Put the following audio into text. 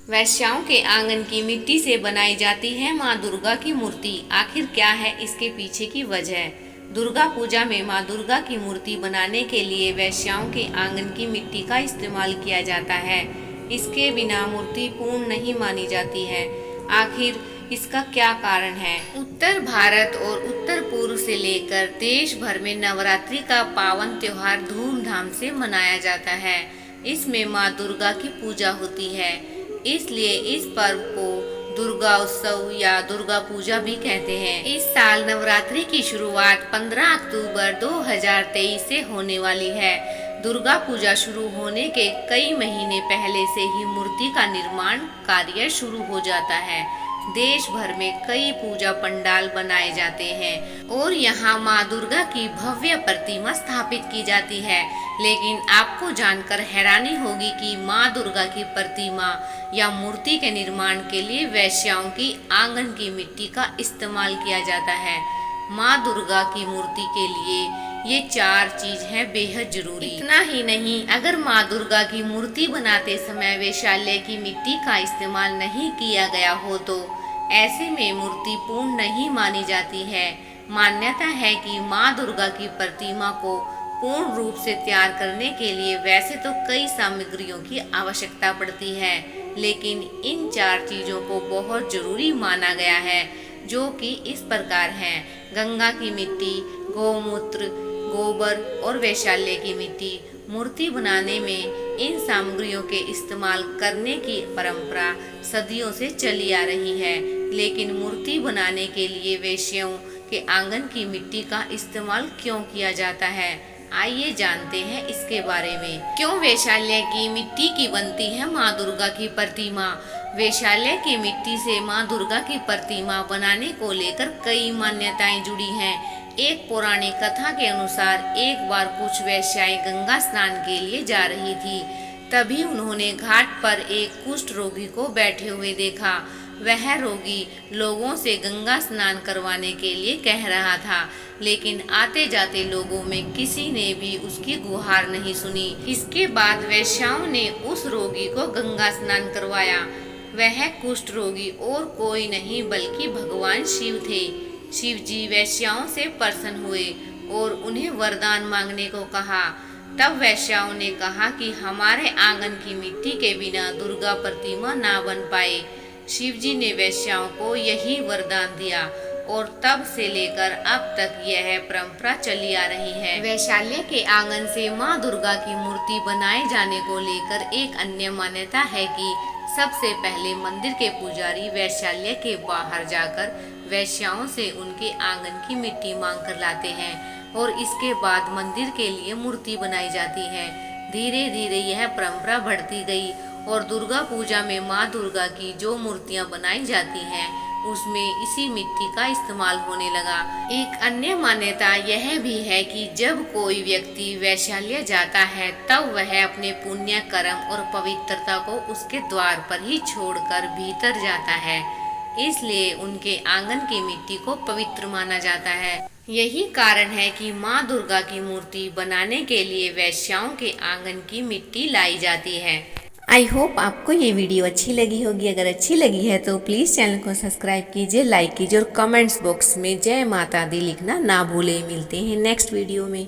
वैश्याओं के आंगन की मिट्टी से बनाई जाती है माँ दुर्गा की मूर्ति। आखिर क्या है इसके पीछे की वजह? दुर्गा पूजा में माँ दुर्गा की मूर्ति बनाने के लिए वैश्याओं के आंगन की मिट्टी का इस्तेमाल किया जाता है। इसके बिना मूर्ति पूर्ण नहीं मानी जाती है। आखिर इसका क्या कारण है? उत्तर भारत और उत्तर पूर्व से लेकर देश भर में नवरात्रि का पावन त्योहार धूमधाम से मनाया जाता है। इसमें माँ दुर्गा की पूजा होती है, इसलिए इस पर्व को दुर्गा उत्सव या दुर्गा पूजा भी कहते हैं। इस साल नवरात्रि की शुरुआत 15 अक्टूबर 2023 से होने वाली है। दुर्गा पूजा शुरू होने के कई महीने पहले से ही मूर्ति का निर्माण कार्य शुरू हो जाता है। देश भर में कई पूजा पंडाल बनाए जाते हैं और यहाँ माँ दुर्गा की भव्य प्रतिमा स्थापित की जाती है। लेकिन आपको जानकर हैरानी होगी कि माँ दुर्गा की प्रतिमा या मूर्ति के निर्माण के लिए वैश्याओं की आंगन की मिट्टी का इस्तेमाल किया जाता है। माँ दुर्गा की मूर्ति के लिए ये 4 चीज है बेहद जरूरी। इतना ही नहीं, अगर माँ दुर्गा की मूर्ति बनाते समय वैशाल्य की मिट्टी का इस्तेमाल नहीं किया गया हो तो ऐसे में मूर्ति पूर्ण नहीं मानी जाती है। मान्यता है कि माँ दुर्गा की प्रतिमा को पूर्ण रूप से तैयार करने के लिए वैसे तो कई सामग्रियों की आवश्यकता पड़ती है, लेकिन इन 4 चीजों को बहुत जरूरी माना गया है, जो कि इस प्रकार हैं: गंगा की मिट्टी, गौमूत्र, गोबर और वैशाल्य की मिट्टी। मूर्ति बनाने में इन सामग्रियों के इस्तेमाल करने की परंपरा सदियों से चली आ रही है, लेकिन मूर्ति बनाने के लिए वैश्यों के आंगन की मिट्टी का इस्तेमाल क्यों किया जाता है? आइए जानते हैं इसके बारे में। क्यों वैशाल्य की मिट्टी की बनती है माँ दुर्गा की प्रतिमा? वैशाल्य की मिट्टी से माँ दुर्गा की प्रतिमा बनाने को लेकर कई मान्यताएं जुड़ी हैं। एक पौराणिक कथा के अनुसार एक बार कुछ वैश्याएं गंगा स्नान के लिए जा रही थी। तभी उन्होंने घाट पर एक कुष्ठ रोगी को बैठे हुए देखा। वह रोगी लोगों से गंगा स्नान करवाने के लिए कह रहा था, लेकिन आते जाते लोगों में किसी ने भी उसकी गुहार नहीं सुनी। इसके बाद वैश्याओं ने उस रोगी को गंगा स्नान करवाया। वह कुष्ठ रोगी और कोई नहीं बल्कि भगवान शिव थे। शिव जी वैश्याओं से प्रसन्न हुए और उन्हें वरदान मांगने को कहा। तब वैश्याओं ने कहा कि हमारे आंगन की मिट्टी के बिना दुर्गा प्रतिमा ना बन पाए। शिव जी ने वैश्याओं को यही वरदान दिया और तब से लेकर अब तक यह परंपरा चली आ रही है। वैशाल्य के आंगन से माँ दुर्गा की मूर्ति बनाए जाने को लेकर एक अन्य मान्यता है कि सबसे पहले मंदिर के पुजारी वैशाल्य के बाहर जाकर वैश्याओं से उनके आंगन की मिट्टी मांग कर लाते हैं और इसके बाद मंदिर के लिए मूर्ति बनाई जाती है। धीरे धीरे यह परंपरा बढ़ती गई और दुर्गा पूजा में माँ दुर्गा की जो मूर्तियाँ बनाई जाती हैं उसमें इसी मिट्टी का इस्तेमाल होने लगा। एक अन्य मान्यता यह भी है कि जब कोई व्यक्ति वैशाल्य जाता है तब वह अपने पुण्य कर्म और पवित्रता को उसके द्वार पर ही छोड़कर भीतर जाता है, इसलिए उनके आंगन की मिट्टी को पवित्र माना जाता है। यही कारण है कि माँ दुर्गा की मूर्ति बनाने के लिए वैश्याओं के आंगन की मिट्टी लाई जाती है। आई होप आपको ये वीडियो अच्छी लगी होगी। अगर अच्छी लगी है तो प्लीज़ चैनल को सब्सक्राइब कीजिए, लाइक कीजिए और कमेंट्स बॉक्स में जय माता दी लिखना ना भूलें। मिलते हैं नेक्स्ट वीडियो में।